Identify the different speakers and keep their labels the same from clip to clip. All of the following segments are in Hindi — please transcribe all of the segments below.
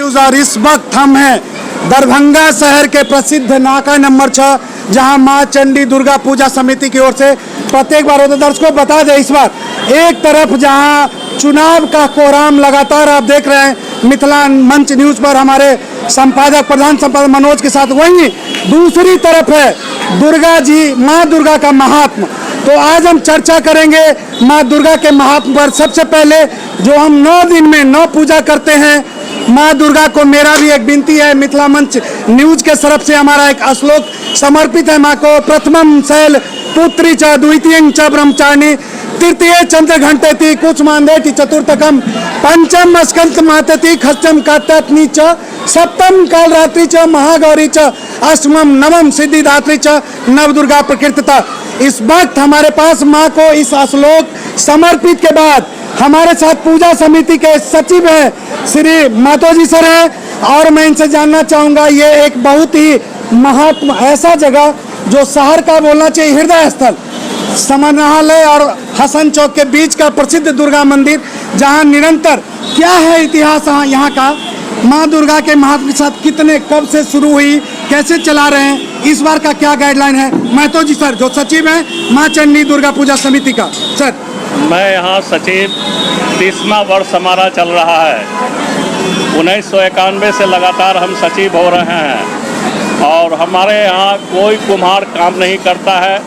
Speaker 1: न्यूज और इस वक्त हम हैं दरभंगा शहर के प्रसिद्ध नाका नंबर 6, जहां मां चंडी दुर्गा पूजा समिति की ओर से प्रत्येक बार होता। दर्शकों बता दें, इस बार एक तरफ जहां चुनाव का कोहराम लगातार आप देख रहे हैं मिथिला मंच न्यूज पर हमारे संपादक प्रधान संपादक मनोज के साथ, वहीं दूसरी तरफ है दुर्गा जी, माँ दुर्गा का महात्म। तो आज हम चर्चा करेंगे माँ दुर्गा के महात्म पर। सबसे पहले जो हम 9 दिन में 9 पूजा करते हैं माँ दुर्गा को, मेरा भी एक विनती है, मिथिला मंच न्यूज के तरफ से हमारा एक श्लोक समर्पित है माँ को। प्रथमम शैल पुत्री च द्वितीयं च ब्रह्मचारिणी तृतीय चंद्र घंटेति कुसुमांडेति चतुर्थकम पंचम स्कंद मातति खच्चम कात्यात्नी च सप्तम कालरात्रि च महागौरी च अष्टमम नवम सिद्धिदात्री च नव दुर्गा प्रकृतिता। इस वक्त हमारे पास माँ को इस श्लोक समर्पित के बाद हमारे साथ पूजा समिति के सचिव हैं श्री मातोजी सर हैं, और मैं इनसे जानना चाहूँगा ये एक बहुत ही महात्मा ऐसा जगह जो शहर का बोलना चाहिए हृदय स्थल, समाहरणालय और हसन चौक के बीच का प्रसिद्ध दुर्गा मंदिर, जहां निरंतर क्या है इतिहास यहाँ का, माँ दुर्गा के महात्म के साथ कितने कब से शुरू हुई, कैसे चला रहे हैं, इस बार का क्या गाइडलाइन है। महतो जी सर जो सचिव हैं माँ चंडी दुर्गा पूजा समिति का। सर
Speaker 2: मैं यहाँ सचिव 30वां वर्ष हमारा चल रहा है। 1991 से लगातार हम सचिव हो रहे हैं और हमारे यहाँ कोई कुम्हार काम नहीं करता है।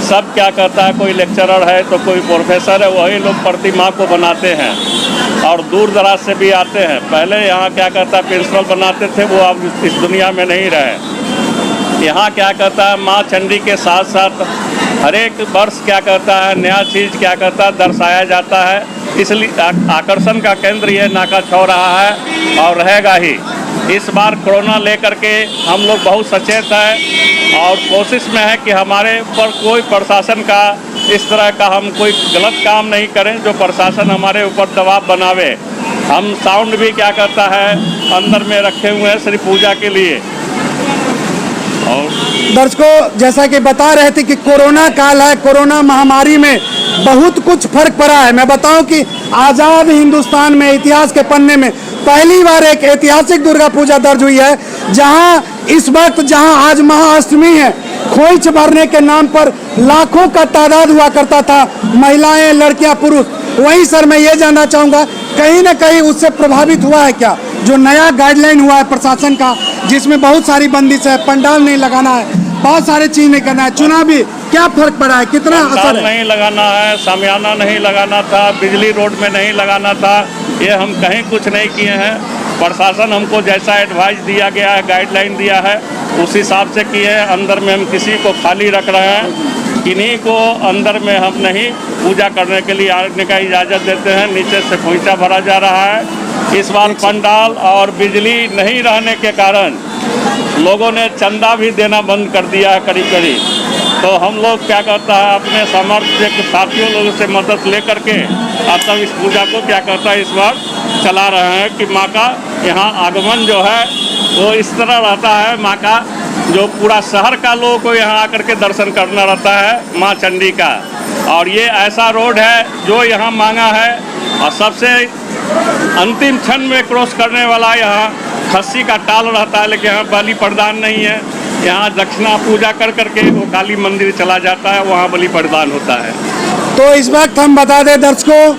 Speaker 2: सब क्या करता है, कोई लेक्चरर है तो कोई प्रोफेसर है, वही लोग प्रतिमा को बनाते हैं और दूर दराज से भी आते हैं। पहले यहाँ क्या करता है प्रिंसिपल बनाते थे, वो अब इस दुनिया में नहीं रहे। यहाँ क्या करता है माँ चंडी के साथ साथ हर एक वर्ष क्या करता है नया चीज़ क्या करता है दर्शाया जाता है, इसलिए आकर्षण का केंद्र ये नाका छो रहा है और रहेगा ही। इस बार कोरोना लेकर के हम लोग बहुत सचेत हैं और कोशिश में है कि हमारे ऊपर कोई प्रशासन का इस तरह का हम कोई गलत काम नहीं करें जो प्रशासन हमारे ऊपर दबाव बनावे। हम साउंड भी क्या करता है अंदर में रखे हुए हैं सिर्फ पूजा के लिए। और
Speaker 1: दर्शकों जैसा कि बता रहे थे कि कोरोना काल है, कोरोना महामारी में बहुत कुछ फर्क पड़ा है। मैं बताऊं कि आज़ाद हिंदुस्तान में इतिहास के पन्ने में पहली बार एक ऐतिहासिक दुर्गा पूजा दर्ज हुई है, जहां इस वक्त जहां आज महाअष्टमी है, खोइच भरने के नाम पर लाखों का तादाद हुआ करता था, महिलाएं लड़कियां पुरुष। वहीं सर मैं ये जानना चाहूँगा कहीं ना कहीं उससे प्रभावित हुआ है क्या जो नया गाइडलाइन हुआ है प्रशासन का, जिसमें बहुत सारी बंदिश है, पंडाल नहीं लगाना है, बहुत सारे चीज नहीं करना है, चुनाव भी क्या फर्क पड़ा है, कितना असर है?
Speaker 2: नहीं लगाना है, सामियाना नहीं लगाना था, बिजली रोड में नहीं लगाना था, ये हम कहीं कुछ नहीं किए हैं। प्रशासन हमको जैसा एडवाइस दिया गया है, गाइडलाइन दिया है, उस हिसाब से किए हैं। अंदर में हम किसी को खाली रख रहे हैं, किन्हीं को अंदर में हम नहीं पूजा करने के लिए आने का इजाज़त देते हैं। नीचे से खोइचा भरा जा रहा है। इस बार पंडाल और बिजली नहीं रहने के कारण लोगों ने चंदा भी देना बंद कर दिया है करीब करीब। तो हम लोग क्या करता है अपने सामर्थ्य के साथियों लोगों से मदद लेकर के अब तक इस पूजा को क्या करता है इस बार चला रहे हैं कि माँ का यहाँ आगमन जो है वो इस तरह रहता है। माँ का जो पूरा शहर का लोगों को यहाँ आकर के दर्शन करना रहता है माँ चंडी का। और ये ऐसा रोड है जो यहाँ मांगा है और सबसे अंतिम क्षण में क्रॉस करने वाला यहाँ खस्सी का टाल रहता है, लेकिन यहाँ बलि प्रदान नहीं है। यहाँ दक्षिणा पूजा कर करके वो काली मंदिर चला जाता है, वहाँ बलि प्रदान होता है।
Speaker 1: तो इस वक्त हम बता दें दर्शकों,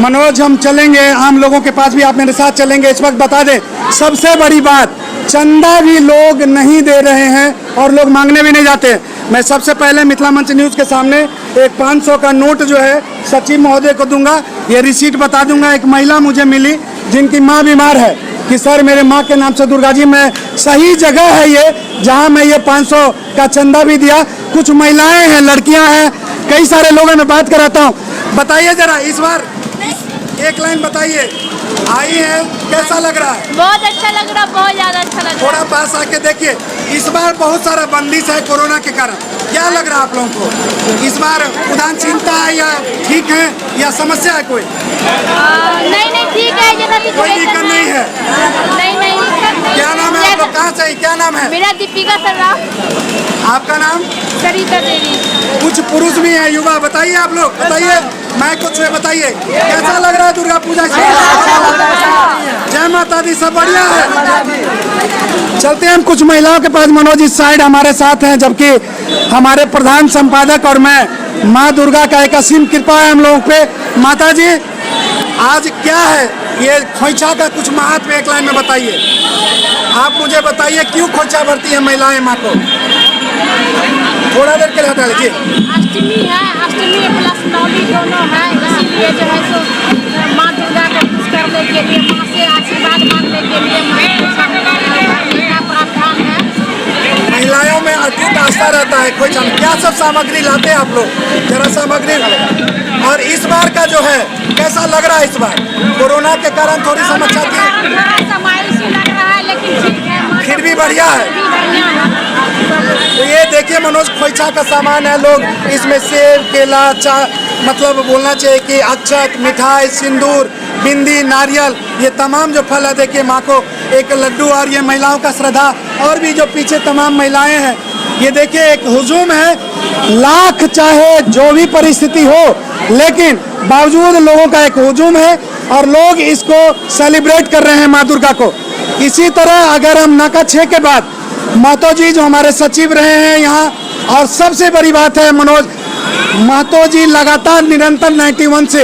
Speaker 1: मनोज हम चलेंगे आम लोगों के पास भी, आप मेरे साथ चलेंगे। इस वक्त बता दें सबसे बड़ी बात, चंदा भी लोग नहीं दे रहे हैं और लोग मांगने भी नहीं जाते। मैं सबसे पहले मिथिला मंच न्यूज़ के सामने एक 500 का नोट जो है सचिव महोदय को दूंगा, ये रिसीट बता दूंगा। एक महिला मुझे मिली जिनकी माँ बीमार है कि सर मेरे माँ के नाम से दुर्गा जी, मैं सही जगह है ये जहाँ मैं ये 500 का चंदा भी दिया। कुछ महिलाएं हैं, लड़कियां हैं, कई सारे लोगों में बात कराता हूँ। बताइए जरा इस बार एक लाइन बताइए, आई है कैसा लग रहा है?
Speaker 3: बहुत अच्छा लग रहा, बहुत ज़्यादा अच्छा लग रहा।
Speaker 1: थोड़ा पास आके देखिए, इस बार बहुत सारा बंदिश है कोरोना के कारण, क्या लग रहा है आप लोगों को? इस बार उदासीनता है या ठीक है या समस्या है कोई?
Speaker 3: नहीं ठीक है, जैसा
Speaker 1: कोई दिक्कत नहीं है।
Speaker 3: नहीं
Speaker 1: क्या नाम है आपका, कहाँ से, क्या नाम है?
Speaker 3: मेरा दीपिका सर्राफ।
Speaker 1: आपका नाम?
Speaker 3: सरिता देवी।
Speaker 1: कुछ पुरुष भी हैं, युवा, बताइए आप लोग, बताइए मैं कुछ बताइए कैसा लग रहा है दुर्गा पूजा? जय माता दी, सब बढ़िया है। चलते हैं हम कुछ महिलाओं के पास। मनोज इस साइड हमारे साथ हैं, जबकि हमारे प्रधान संपादक और मैं, माँ दुर्गा का एक असीम कृपा है हम लोगों पे। माता जी, आज क्या है ये खोइछा का कुछ महात्म्य एक लाइन में बताइए। आप मुझे बताइए क्यों खोइछा भरती है महिलाएं माँ को? थोड़ा देर के लिए हटा लीजिए।
Speaker 3: अष्टमी है, अष्टमी प्लस नवमी दोनों है, इसीलिए जो है सो माँ दुर्गा को खुश करने के लिए, माँ से आशीर्वाद मांगने के लिए माँ का प्रावधान है।
Speaker 1: महिलाओं में अटूट आस्था रहता है खोइछा में। क्या सब सामग्री लाते हैं आप लोग? जरा सामग्री। और इस बार का जो है कैसा लग रहा है? इस बार कोरोना के कारण थोड़ी समस्या थी,
Speaker 3: थोड़ा सा मायूसी लग रहा है, लेकिन ठीक है, माँ
Speaker 1: फिर भी बढ़िया है।
Speaker 3: भी बढ़िया है।
Speaker 1: तो ये देखिए मनोज, खोइछा का सामान है। लोग इसमें सेब, केला, मतलब बोलना चाहिए कि अक्षत, मिठाई, सिंदूर, बिंदी, नारियल, ये तमाम जो फल है। देखिए माँ को एक लड्डू, और ये महिलाओं का श्रद्धा, और भी जो पीछे तमाम महिलाएं हैं। ये देखिए एक हुजूम है, लाख चाहे जो भी परिस्थिति हो, लेकिन बावजूद लोगों का एक हुजूम है और लोग इसको सेलिब्रेट कर रहे हैं माँ दुर्गा को। इसी तरह अगर हम नाका 6 के बाद महतो जी जो हमारे सचिव रहे हैं यहाँ, और सबसे बड़ी बात है मनोज, महतो जी लगातार निरंतर 91 से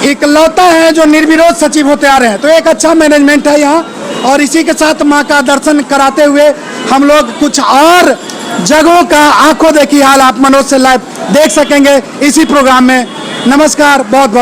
Speaker 1: इकलौता है जो निर्विरोध सचिव होते आ रहे हैं। तो एक अच्छा मैनेजमेंट है यहाँ। और इसी के साथ माँ का दर्शन कराते हुए हम लोग कुछ और जगहों का आंखों देखी हाल आप मनोज से लाइव देख सकेंगे इसी प्रोग्राम में। नमस्कार, बहुत बहुत